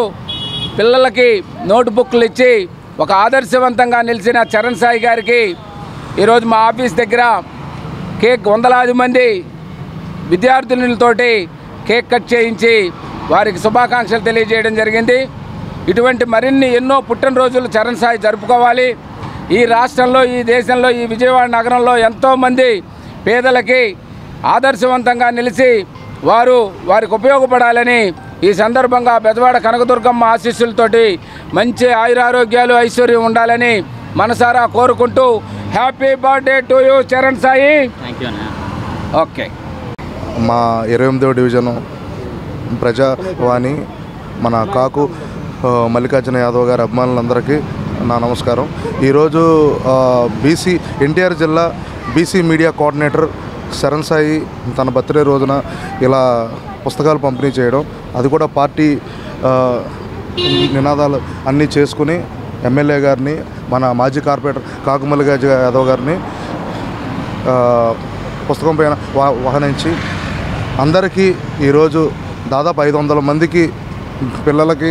పిల్లలకి నోట్బుక్లు ఇచ్చి ఒక ఆదర్శవంతంగా నిలిచిన చరణ్ సాయి గారికి ఈరోజు మా ఆఫీస్ దగ్గర కేక్ వందలాది మంది విద్యార్థులతోటి కేక్ కట్ చేయించి వారికి శుభాకాంక్షలు తెలియజేయడం జరిగింది. ఇటువంటి మరిన్ని ఎన్నో పుట్టినరోజులు చరణ్ సాయి జరుపుకోవాలి. ఈ రాష్ట్రంలో, ఈ దేశంలో, ఈ విజయవాడ నగరంలో ఎంతోమంది పేదలకి ఆదర్శవంతంగా నిలిచి వారికి ఉపయోగపడాలని ఈ సందర్భంగా బెజవాడ కనకదుర్గమ్మ ఆశీస్సులతోటి మంచి ఆయురారోగ్యాలు, ఐశ్వర్యం ఉండాలని మనసారా కోరుకుంటూ happy birthday to you Charan Sai. Okay. మా 28వ డివిజను ప్రజావాణి మన కాకు మల్లికార్జున యాదవ్ గారి అభిమానులందరికీ నా నమస్కారం. ఈరోజు ఎన్టీఆర్ జిల్లా BC media coordinator Sharan Sai తన బర్త్డే రోజున ఇలా పుస్తకాలు పంపిణీ చేయడం, అది కూడా పార్టీ నినాదాలు అన్నీ చేసుకుని ఎమ్మెల్యే గారిని, మన మాజీ కార్పొరేటర్ కాకు మల్లికార్జున యాదవ్ గారిని పుస్తకం పైన వహనించి అందరికీ ఈరోజు దాదాపు 500 మందికి పిల్లలకి,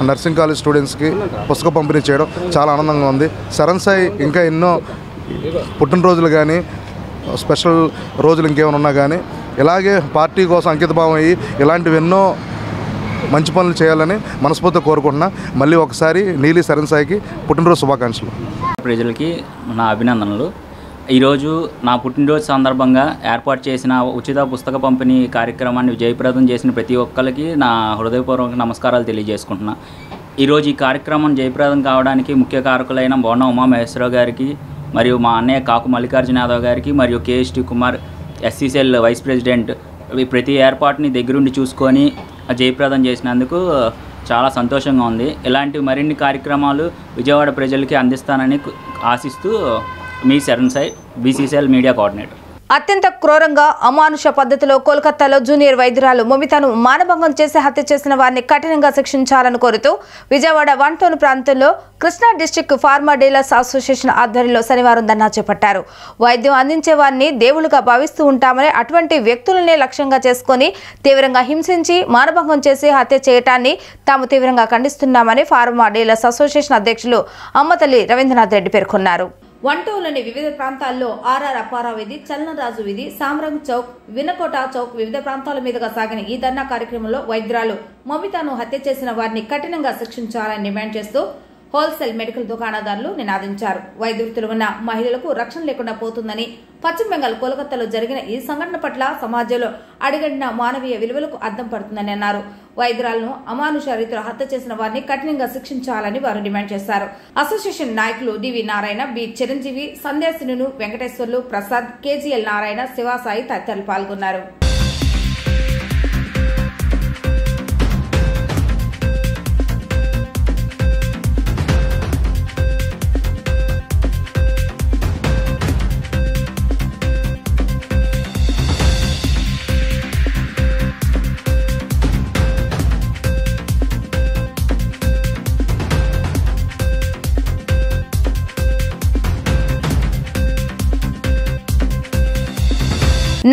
నర్సింగ్ కాలేజ్ స్టూడెంట్స్కి పుస్తకం పంపిణీ చేయడం చాలా ఆనందంగా ఉంది. శరణ్ సాయి ఇంకా ఎన్నో పుట్టినరోజులు కానీ, స్పెషల్ రోజులు ఇంకేమైనా ఉన్నా కానీ ఇలాగే పార్టీ కోసం అంకితభావం అయ్యి ఇలాంటివి ఎన్నో మంచి పనులు చేయాలని మనస్ఫూర్తిగా కోరుకుంటున్నా. మళ్ళీ ఒకసారి నీలి శరణ్ సాయికి పుట్టినరోజు శుభాకాంక్షలు. ప్రజలకి నా అభినందనలు. ఈరోజు నా పుట్టినరోజు సందర్భంగా ఏర్పాటు చేసిన ఉచిత పుస్తక పంపిణీ కార్యక్రమాన్ని జయప్రదం చేసిన ప్రతి ఒక్కరికి నా హృదయపూర్వక నమస్కారాలు తెలియజేసుకుంటున్నా. ఈరోజు ఈ కార్యక్రమం జయప్రదం కావడానికి ముఖ్య కారకులైన బోండా ఉమామహేశ్వరరావు గారికి, మరియు మా అన్నయ్య కాకు మల్లికార్జున యాదవ్ గారికి, మరియు KST Kumar SCCL vice president ప్రతి ఏర్పాటుని దగ్గరుండి చూసుకొని జయప్రదం చేసినందుకు చాలా సంతోషంగా ఉంది. ఇలాంటి మరిన్ని కార్యక్రమాలు విజయవాడ ప్రజలకి అందిస్తానని ఆశిస్తూ మీ Saran Sai, BCCL media coordinator. అత్యంత క్రూరంగా అమానుష పద్ధతిలో కోల్కతాలో జూనియర్ వైద్యురాలు మొమితాను మానభంగం చేసి హత్య చేసిన వారిని కఠినంగా శిక్షించాలని కోరుతూ విజయవాడ 1 టౌన్ ప్రాంతంలో Krishna district pharma dealers association ఆధ్వర్యంలో శనివారం ధర్నా చేపట్టారు. వైద్యం అందించే వారిని దేవులుగా భావిస్తూ ఉంటామని, అటువంటి వ్యక్తులనే లక్ష్యంగా చేసుకుని తీవ్రంగా హింసించి మానభంగం చేసి హత్య చేయటాన్ని తాము తీవ్రంగా ఖండిస్తున్నామని ఫార్మా డీలర్స్ అసోసియేషన్ అధ్యక్షులు అమ్మతల్లి రవీంద్రనాథ్ రెడ్డి పేర్కొన్నారు. 1 టౌన్లోని వివిధ ప్రాంతాల్లో ఆర్ఆర్ అప్పారా వీధి, చలనరాజు వీధి, సామరంగ్ చౌక్, వినకోట చౌక్ వివిధ ప్రాంతాల మీదుగా సాగిన ఈ ధర్నా కార్యక్రమంలో వైద్యురాలు మొమితాను హత్య చేసిన వారిని కఠినంగా శిక్షించాలని డిమాండ్ చేస్తూ హోల్సేల్ మెడికల్ దుకాణదారులు నినాదించారు. వైద్య వృత్తిలో ఉన్న మహిళలకు రక్షణ లేకుండా పోతుందని, పశ్చిమ బెంగాల్ కోల్కతాలో జరిగిన ఈ సంఘటన పట్ల సమాజంలో అడుగడిన మానవీయ విలువలకు అద్దం పడుతుందని అన్నారు. వైద్యురాలను అమానుష రీతిలో హత్య చేసిన వారిని కఠినంగా శిక్షించాలని వారు డిమాండ్ చేశారు. అసోసియేషన్ నాయకులు డివి నారాయణ, బి చిరంజీవి, సంధ్యాసినులు, వెంకటేశ్వర్లు, ప్రసాద్, కేజీఎల్ నారాయణ, శివాసాయి తదితరులు పాల్గొన్నారు.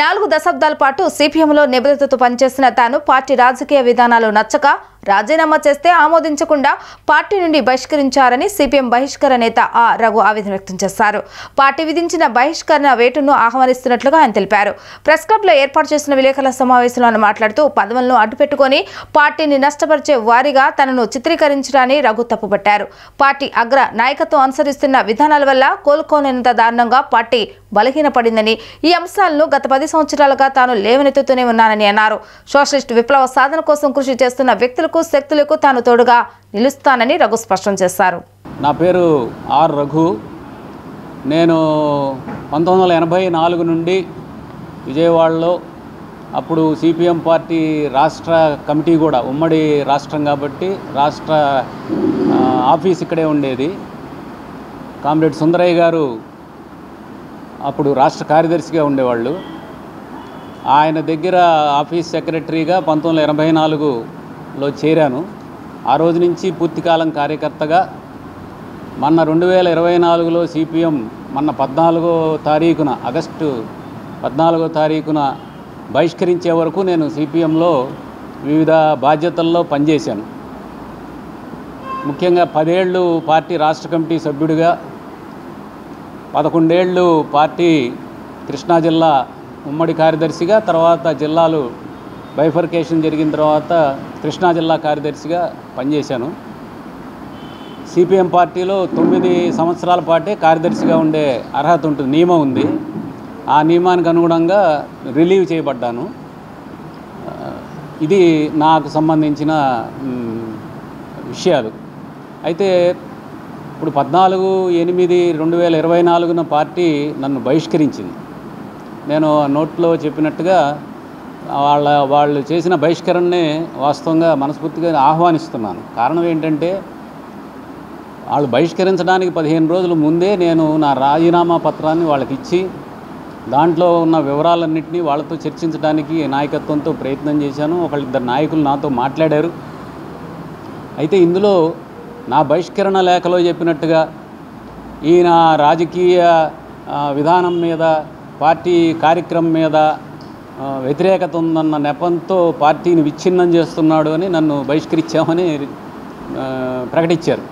నాలుగు దశాబ్దాల పాటు సిపిఎంలో నిబద్ధతతో పనిచేసిన తాను పార్టీ రాజకీయ విధానాలు నచ్చక రాజీనామా చేస్తే ఆమోదించకుండా పార్టీ నుండి బహిష్కరించారని సిపిఎం బహిష్కరణ నేత ఆ రఘు ఆవేదన వ్యక్తం చేశారు. పార్టీ విధించిన బహిష్కరణ వేటును ఆహ్వానిస్తున్నట్లుగా ఆయన తెలిపారు. ప్రెస్ క్లబ్లో ఏర్పాటు చేసిన విలేకరుల సమావేశంలో ఆయన మాట్లాడుతూ పదవులను అడ్డుపెట్టుకుని పార్టీని నష్టపరిచే వారిగా తనను చిత్రీకరించడాన్ని రఘు తప్పుపట్టారు. పార్టీ అగ్ర నాయకత్వం అనుసరిస్తున్న విధానాల వల్ల కోలుకోలేనంత దారుణంగా పార్టీ బలహీనపడిందని, ఈ అంశాలను గత 10 సంవత్సరాలుగా తాను లేవనెత్తుతూనే ఉన్నానని అన్నారు. సోషలిస్ట్ విప్లవ సాధన కోసం కృషి చేస్తున్న వ్యక్తులకు, శక్తులకు తాను తోడుగా నిలుస్తానని రఘు స్పష్టం చేశారు. నా పేరు ఆర్ రఘు. నేను 1984 నుండి విజయవాడలో, అప్పుడు సిపిఎం పార్టీ రాష్ట్ర కమిటీ కూడా ఉమ్మడి రాష్ట్రం కాబట్టి రాష్ట్ర ఆఫీస్ ఇక్కడే ఉండేది. కామ్రేడ్ సుందరయ్య గారు అప్పుడు రాష్ట్ర కార్యదర్శిగా ఉండేవాళ్ళు. ఆయన దగ్గర ఆఫీస్ సెక్రటరీగా 1984లో చేరాను. ఆ రోజు నుంచి పూర్తికాలం కార్యకర్తగా మొన్న 2024లో సిపిఎం మొన్న 14వ తారీఖున, ఆగస్టు 14వ తారీఖున బహిష్కరించే వరకు నేను సిపిఎంలో వివిధ బాధ్యతల్లో పనిచేశాను. ముఖ్యంగా 10 ఏళ్ళు పార్టీ రాష్ట్ర కమిటీ సభ్యుడిగా, 11 ఏళ్ళు పార్టీ కృష్ణా జిల్లా ఉమ్మడి కార్యదర్శిగా, తర్వాత జిల్లాలు బైఫర్కేషన్ జరిగిన తర్వాత కృష్ణా జిల్లా కార్యదర్శిగా పనిచేశాను. సిపిఎం పార్టీలో 9 సంవత్సరాల పాటే కార్యదర్శిగా ఉండే అర్హత ఉంటుంది, నియమం ఉంది. ఆ నియమానికి అనుగుణంగా రిలీవ్ చేయబడ్డాను. ఇది నాకు సంబంధించిన విషయాలు. అయితే ఇప్పుడు 14/8/2024 పార్టీ నన్ను బహిష్కరించింది. నేను నోట్లో చెప్పినట్టుగా వాళ్ళు చేసిన బహిష్కరణనే వాస్తవంగా మనస్ఫూర్తిగా ఆహ్వానిస్తున్నాను. కారణం ఏంటంటే, వాళ్ళు బహిష్కరించడానికి 15 రోజుల ముందే నేను నా రాజీనామా పత్రాన్ని వాళ్ళకి ఇచ్చి దాంట్లో ఉన్న వివరాలన్నింటినీ వాళ్ళతో చర్చించడానికి నాయకత్వంతో ప్రయత్నం చేశాను. ఒకళ్ళిద్దరు నాయకులు నాతో మాట్లాడారు. అయితే ఇందులో నా బహిష్కరణ లేఖలో చెప్పినట్టుగా ఈయన రాజకీయ విధానం మీద, పార్టీ కార్యక్రమం మీద వ్యతిరేకత ఉందన్న నెపంతో పార్టీని విచ్ఛిన్నం చేస్తున్నాడు అని నన్ను బహిష్కరించామని ప్రకటించారు.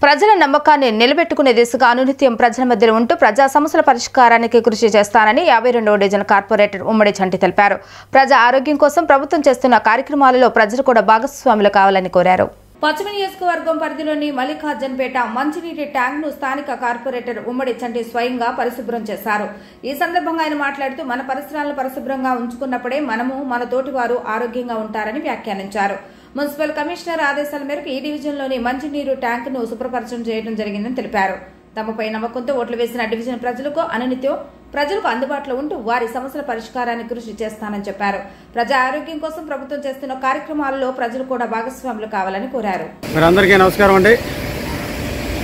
ప్రజల నమ్మకాన్ని నిలబెట్టుకునే దిశగా అనునిత్యం ప్రజల మధ్యలో ఉంటూ ప్రజా సమస్యల పరిష్కారానికి కృషి చేస్తానని 52వ డివిజన్ కార్పొరేటర్ ఉమ్మడి చంటి తెలిపారు. ప్రజా ఆరోగ్యం కోసం ప్రభుత్వం చేస్తున్న కార్యక్రమాలలో ప్రజలు కూడా భాగస్వాములు కావాలని కోరారు. పశ్చిమ నియోజకవర్గం పరిధిలోని మల్లికార్జున్పేట మంచినీటి ట్యాంక్ ను స్థానిక కార్పొరేటర్ ఉమ్మడి చంటి స్వయంగా పరిశుభ్రం చేశారు. ఈ సందర్భంగా ఆయన మాట్లాడుతూ మన పరిసరాలను పరిశుభ్రంగా ఉంచుకున్నప్పుడే మనము, మన తోటి వారు ఆరోగ్యంగా ఉంటారని వ్యాఖ్యానించారు. మున్సిపల్ కమిషనర్ ఆదేశాల మేరకు ఈ డివిజన్లోని మంచినీరు ట్యాంక్ ను శుభ్రపరచడం చేయడం జరిగిందని తెలిపారు. తమపై నమ్మకంతో ఓట్లు వేసిన డివిజన్ ప్రజలకు అనునిత్యం ప్రజలకు అందుబాటులో ఉంటూ వారి సమస్యల పరిష్కారానికి కృషి చేస్తానని చెప్పారు. ప్రజా ఆరోగ్యం కోసం ప్రభుత్వం చేస్తున్న కార్యక్రమాలలో ప్రజలు కూడా భాగస్వాములు కావాలని కోరారు. అందరికీ నమస్కారం అండి.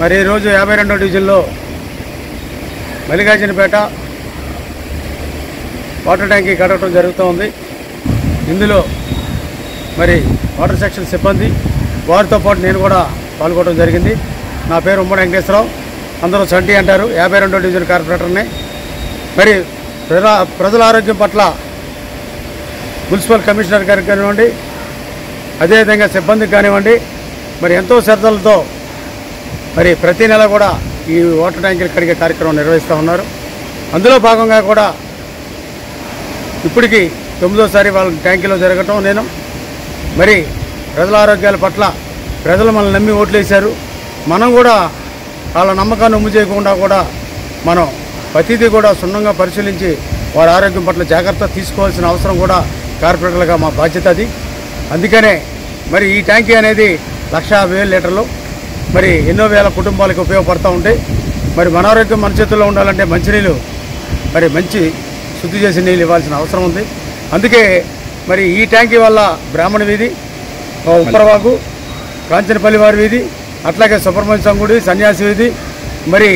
మరి ఈరోజు 52వ డివిజన్లో మల్లికార్జునపేట వాటర్ ట్యాంకీ కట్టడం జరుగుతూ ఉంది. ఇందులో మరి వాటర్ సెక్షన్ సిబ్బంది వారితో పాటు నేను కూడా పాల్గొనడం జరిగింది. నా పేరు ఉమ్మడి వెంకటేశ్వరరావు, అందరూ చంటి అంటారు. 52వ డివిజన్ కార్పొరేటర్ని. మరి ప్రజల ఆరోగ్యం పట్ల మున్సిపల్ కమిషనర్ గారికి కానివ్వండి, అదేవిధంగా సిబ్బందికి కానివ్వండి, మరి ఎంతో శ్రద్ధలతో మరి ప్రతి నెల కూడా ఈ వాటర్ ట్యాంకీలు కడిగే కార్యక్రమం నిర్వహిస్తూ ఉన్నారు. అందులో భాగంగా కూడా ఇప్పటికీ 9వ వాళ్ళ ట్యాంకీలో జరగటం నేను మరి ప్రజల ఆరోగ్యాల పట్ల ప్రజలు మనల్ని నమ్మి ఓట్లేశారు. మనం కూడా వాళ్ళ నమ్మకాన్ని ఉమ్ము చేయకుండా కూడా మనం ప్రతిదీ కూడా క్షుణ్ణంగా పరిశీలించి వారి ఆరోగ్యం పట్ల జాగ్రత్త తీసుకోవాల్సిన అవసరం కూడా కార్పొరేటర్లుగా మా బాధ్యత అది. అందుకనే మరి ఈ ట్యాంకీ అనేది 1,50,000 లీటర్లు మరి ఎన్నో వేల కుటుంబాలకు ఉపయోగపడుతూ ఉంటాయి. మరి మన ఆరోగ్యం మన చేతుల్లో ఉండాలంటే మంచినీళ్ళు మరి మంచి శుద్ధి చేసి నీళ్ళు ఇవ్వాల్సిన అవసరం ఉంది. అందుకే మరి ఈ ట్యాంకీ వల్ల బ్రాహ్మణ వీధి, ఉప్పరవాగు, కాంచనపల్లి వారి వీధి, అట్లాగే సుబ్రహ్మణ్య సంగుడి, సన్యాసి వీధి, మరి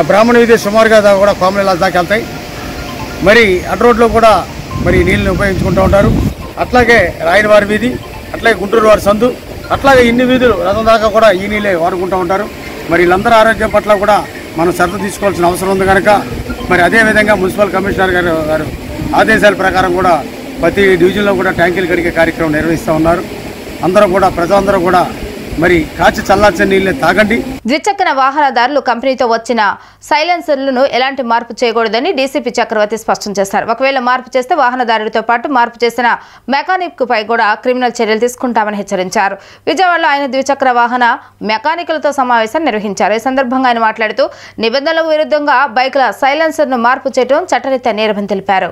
బ్రాహ్మణ వీధి సుమారుగా కూడా కోమలిలా దాకా వెళ్తాయి. మరి అటు రోడ్లో కూడా మరి నీళ్ళని ఉపయోగించుకుంటూ ఉంటారు. అట్లాగే రాయనవారి వీధి, అట్లాగే గుంటూరు వారి సందు, అట్లాగే ఇన్ని వీధులు రథం దాకా కూడా ఈ నీళ్ళే వాడుకుంటూ ఉంటారు. మరి వీళ్ళందరూ ఆరోగ్యం పట్ల కూడా మనం శ్రద్ధ తీసుకోవాల్సిన అవసరం ఉంది కనుక మరి అదేవిధంగా మున్సిపల్ కమిషనర్ గారు ఆదేశాల ప్రకారం కూడా ప్రతి డివిజన్లో కూడా ట్యాంకీలు కడిగే కార్యక్రమం నిర్వహిస్తూ ఉన్నారు. అందరూ కూడా ప్రజలందరూ కూడా మరి కాచి చల్లార్చిన నీళ్ళే తాగండి. ద్విచక్ర వాహనదారులు కంపెనీతో వచ్చిన సైలెన్సర్లను ఎలాంటి మార్పు చేయకూడదని డీసీపీ చక్రవర్తి స్పష్టం చేశారు. ఒకవేళ మార్పు చేస్తే వాహనదారుడితో పాటు మార్పు చేసిన మెకానిక్ పై కూడా క్రిమినల్ చర్యలు తీసుకుంటామని హెచ్చరించారు. విజయవాడలో ఆయన ద్విచక్ర వాహన మెకానికులతో సమావేశం నిర్వహించారు. ఈ సందర్భంగా ఆయన మాట్లాడుతూ నిబంధనలకు విరుద్ధంగా బైకుల సైలెన్సర్ను మార్పు చేయడం చట్టరీత్యా నేరమని తెలిపారు.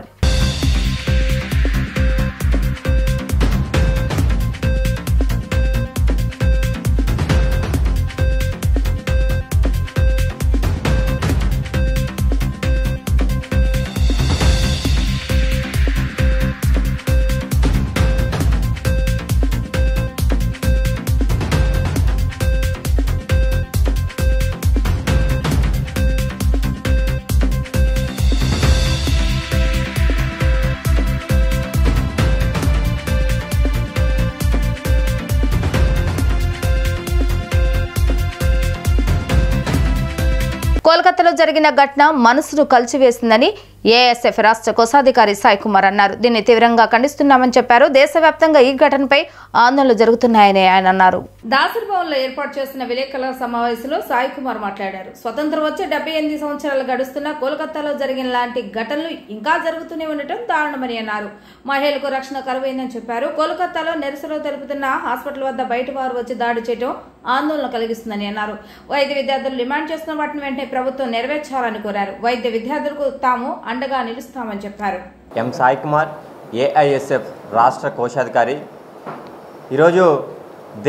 కోల్కతాలో జరిగిన ఘటన మనసును కలిచివేసిందని ఏఎస్ఎఫ్ రాష్ట్ర కోశాధికారి సాయి కుమార్ అన్నారు. దీన్ని తీవ్రంగా ఖండిస్తున్నామని చెప్పారు. దేశవ్యాప్తంగా ఈ ఘటనపై ఆందోళనలు జరుగుతున్నాయని ఆయన అన్నారు. దాసరి భవన్లో ఏర్పాటు చేసిన విలేకరుల సమావేశంలో సాయి కుమార్ మాట్లాడారు. స్వతంత్రం వచ్చి 78 సంవత్సరాలు గడుస్తున్న కోల్కతాలో జరిగిన లాంటి ఘటనలు ఇంకా జరుగుతూనే ఉండటం దారుణమని అన్నారు. మహిళలకు రక్షణ కరువైందని చెప్పారు. కోల్కతాలో నిరసనలు తెలుపుతున్న హాస్పిటల్ వద్ద బయట వారు వచ్చి దాడి చేయడం ఆందోళన కలిగిస్తుందని అన్నారు. వైద్య విద్యార్థులు డిమాండ్ చేస్తున్న వాటిని వెంటనే ప్రభుత్వం నెరవేర్చాలని కోరారు. వైద్య విద్యార్థులకు తాము అండగా నిలుస్తామని చెప్పారు. ఎం సాయి కుమార్, ఏఐఎస్ఎఫ్ రాష్ట్ర కోశాధికారి. ఈరోజు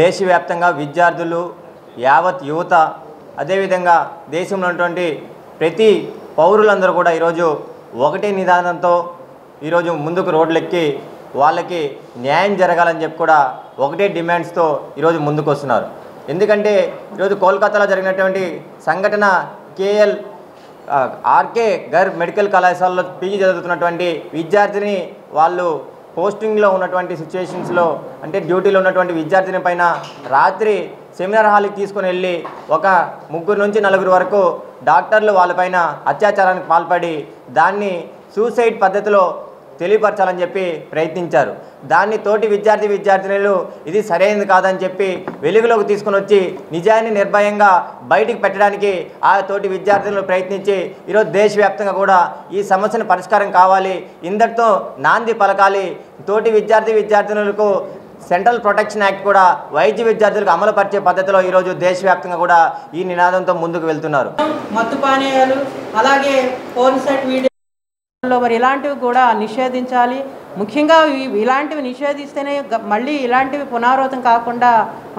దేశవ్యాప్తంగా విద్యార్థులు, యావత్ యువత, అదేవిధంగా దేశంలో ఉన్నటువంటి ప్రతి పౌరులందరూ కూడా ఈరోజు ఒకటే నిదానంతో ఈరోజు ముందుకు రోడ్లెక్కి వాళ్ళకి న్యాయం జరగాలని చెప్పి కూడా ఒకటే డిమాండ్స్తో ఈరోజు ముందుకు వస్తున్నారు. ఎందుకంటే ఈరోజు కోల్కతాలో జరిగినటువంటి సంఘటన కేఎల్ ఆర్కే గర్ మెడికల్ కళాశాలలో పీజీ చదువుతున్నటువంటి విద్యార్థిని వాళ్ళు పోస్టింగ్లో ఉన్నటువంటి సిచ్యువేషన్స్లో అంటే డ్యూటీలో ఉన్నటువంటి విద్యార్థిని పైన రాత్రి సెమినార్ హాల్కి తీసుకుని వెళ్ళి ఒక 3 నుంచి 4 వరకు డాక్టర్లు వాళ్ళపైన అత్యాచారానికి పాల్పడి దాన్ని సూసైడ్ పద్ధతిలో తెలియపరచాలని చెప్పి ప్రయత్నించారు. దాన్ని తోటి విద్యార్థినులు ఇది సరైనది కాదని చెప్పి వెలుగులోకి తీసుకుని వచ్చి నిజాన్ని నిర్భయంగా బయటికి పెట్టడానికి ఆ తోటి విద్యార్థులు ప్రయత్నించి ఈరోజు దేశవ్యాప్తంగా కూడా ఈ సమస్యను పరిష్కారం కావాలి, ఇందరితో నాంది పలకాలి. తోటి విద్యార్థినులకు సెంట్రల్ ప్రొటెక్షన్ యాక్ట్ కూడా వైద్య విద్యార్థులకు అమలు పరిచే పద్ధతిలో ఈరోజు దేశవ్యాప్తంగా కూడా ఈ నినాదంతో ముందుకు వెళ్తున్నారు. మత్తు పానీయాలు అలాగే ఫోన్ సెట్ వీడియో మరి ఇలాంటివి కూడా నిషేధించాలి. ముఖ్యంగా ఇలాంటివి నిషేధిస్తేనే మళ్ళీ ఇలాంటివి పునరావృతం కాకుండా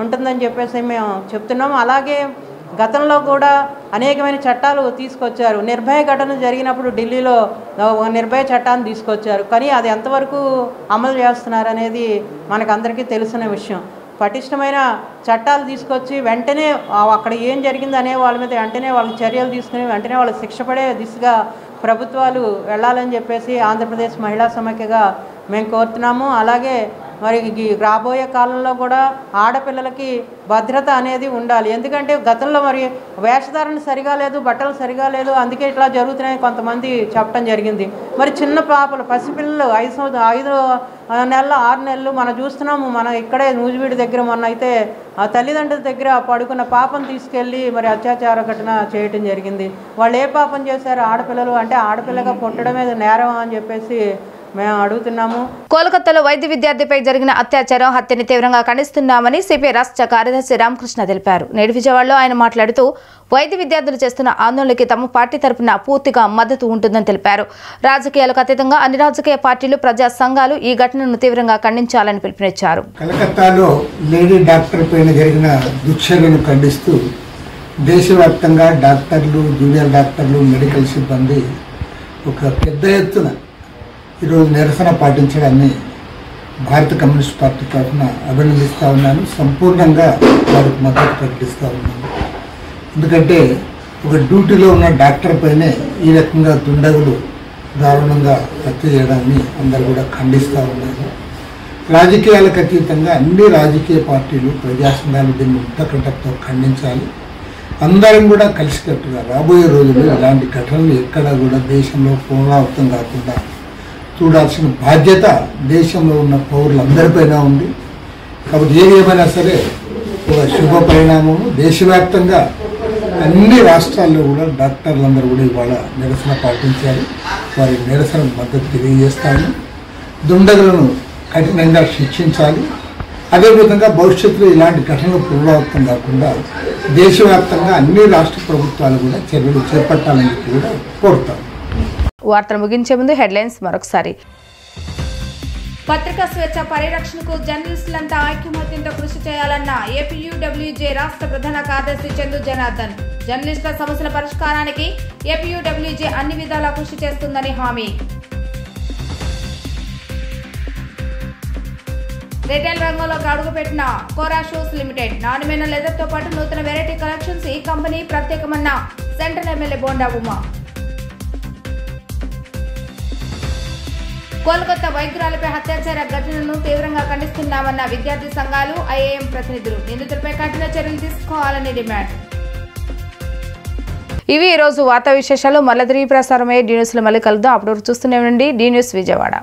ఉంటుందని చెప్పేసి మేము చెప్తున్నాము. అలాగే గతంలో కూడా అనేకమైన చట్టాలు తీసుకొచ్చారు. నిర్భయ ఘటన జరిగినప్పుడు ఢిల్లీలో నిర్భయ చట్టాన్ని తీసుకొచ్చారు. కానీ అది ఎంతవరకు అమలు చేస్తున్నారనేది మనకందరికీ తెలిసిన విషయం. పటిష్టమైన చట్టాలు తీసుకొచ్చి వెంటనే అక్కడ ఏం జరిగింది అనే వాళ్ళ మీద వెంటనే వాళ్ళకి చర్యలు తీసుకుని వెంటనే వాళ్ళకి శిక్ష పడే దిశగా ప్రభుత్వాలు వెళ్ళాలని చెప్పేసి ఆంధ్రప్రదేశ్ మహిళా సమైక్యగా మేము కోరుతున్నాము. అలాగే మరి రాబోయే కాలంలో కూడా ఆడపిల్లలకి భద్రత అనేది ఉండాలి. ఎందుకంటే గతంలో మరి వేషధారణ సరిగా లేదు, బట్టలు సరిగా లేదు, అందుకే ఇట్లా జరుగుతున్నాయి కొంతమంది చెప్పడం జరిగింది. మరి చిన్న పాపలు పసిపిల్లలు 5 నెలలు 6 నెలలు మనం చూస్తున్నాము. మనం ఇక్కడే నూజివీడు దగ్గర మొన్న అయితే ఆ తల్లిదండ్రుల దగ్గర పడుకున్న పాపను తీసుకెళ్ళి మరి అత్యాచార ఘటన చేయటం జరిగింది. వాళ్ళు ఏ పాపం చేశారు? ఆడపిల్లలు అంటే ఆడపిల్లగా పుట్టడమే నేరం అని చెప్పేసి మేము అడుగుతున్నాము. కోల్కతాలో వైద్య విద్యార్థిపై జరిగిన అత్యాచారం హత్యని తీవ్రంగా ఖండిస్తున్నామని సిపిఐ రాష్ట్ర కార్యదర్శి రామకృష్ణ తెలిపారు. నేడు విజయవాడలో ఆయన మాట్లాడుతూ వైద్య విద్యార్థులు చేస్తున్న ఆందోళనకి తమ పార్టీ తరపున పూర్తిగా మద్దతు ఉంటుందని తెలిపారు. రాజకీయాలకు అతీతంగా అన్ని రాజకీయ పార్టీలు, ప్రజా సంఘాలు ఈ ఘటనను తీవ్రంగా ఖండించాలని పిలుపునిచ్చారు. కలకత్తాలో లేడీ డాక్టర్ పైన జరిగిన దుశ్చర్యను ఖండిస్తూ దేశవ్యాప్తంగా డాక్టర్లు, జూనియర్ డాక్టర్లు, మెడికల్ సిబ్బంది ఒక పెద్ద ఎత్తున ఈరోజు నిరసన పాటించడాన్ని భారత కమ్యూనిస్ట్ పార్టీ తరఫున అభినందిస్తూ ఉన్నాను. సంపూర్ణంగా వారికి మద్దతు ప్రకటిస్తూ ఉన్నాను. ఎందుకంటే ఒక డ్యూటీలో ఉన్న డాక్టర్ పైనే ఈ రకంగా దుండగులు దారుణంగా హత్య చేయడాన్ని అందరూ కూడా ఖండిస్తూ ఉన్నారు. రాజకీయాలకు అతీతంగా అన్ని రాజకీయ పార్టీలు, ప్రజా సంఘాలు దీన్ని ముక్తకంఠంతో ఖండించాలి. అందరం కూడా కలిసికట్టుగా రాబోయే రోజుల్లో ఇలాంటి ఘటనలు ఎక్కడా కూడా దేశంలో పునరావృతం కాకుండా చూడాల్సిన బాధ్యత దేశంలో ఉన్న పౌరులందరిపైన ఉంది. కాబట్టి ఏది ఏమైనా సరే ఒక శుభ పరిణామము. దేశవ్యాప్తంగా అన్ని రాష్ట్రాల్లో కూడా డాక్టర్లందరూ కూడా ఇవాళ నిరసన పాటించారు. వారి నిరసన మద్దతు తెలియజేస్తాము. దుండగులను కఠినంగా శిక్షించాలి. అదేవిధంగా భవిష్యత్తులో ఇలాంటి ఘటనలు పునరావృతం కాకుండా దేశవ్యాప్తంగా అన్ని రాష్ట్ర ప్రభుత్వాలు కూడా చర్యలు చేపట్టాలని కూడా కోరుతాం. వార్తలు ముగించే ముందు హెడ్లైన్స్ మరొకసారి. పత్రికా స్వేచ్ఛ పరిరక్షణకు జర్నలిస్టులంతా ఐక్యమత్యంతో కృషి చేయాలన్న ఏపీయూడబ్ల్యూజే రాష్ట్ర ప్రధాన కార్యదర్శి చందు జనార్దన్. జర్నలిస్టుల సమస్యల పరిష్కారానికి ఏపీయూడబ్ల్యూజే అన్ని విధాలా కృషి చేస్తుందని హామీ. రిటైల్ రంగంలోకి అడుగుపెట్టిన కోరా షూస్ లిమిటెడ్. నాణ్యమైన లెదర్తో పాటు నూతన వెరైటీ కలెక్షన్స్ ఈ కంపెనీ ప్రత్యేకమన్న సెంట్రల్ ఎమ్మెల్యే బోండా ఉమా. కోల్కతా వైద్యురాలపై అత్యాచార ఘటనను తీవ్రంగా ఖండిస్తున్నామన్న విద్యార్థి సంఘాలు, ఐఏఎం ప్రతినిధులు. నిందితులపై కఠిన చర్యలు తీసుకోవాలని డిమాండ్. ఇవి ఈరోజు వార్తా విశేషాలు. మళ్ళీ తిరిగి ప్రసారమయ్యే డీ న్యూస్లో మళ్ళీ కలుద్దాం. అప్పుడు చూస్తూనే ఉండండి డీ న్యూస్ విజయవాడ.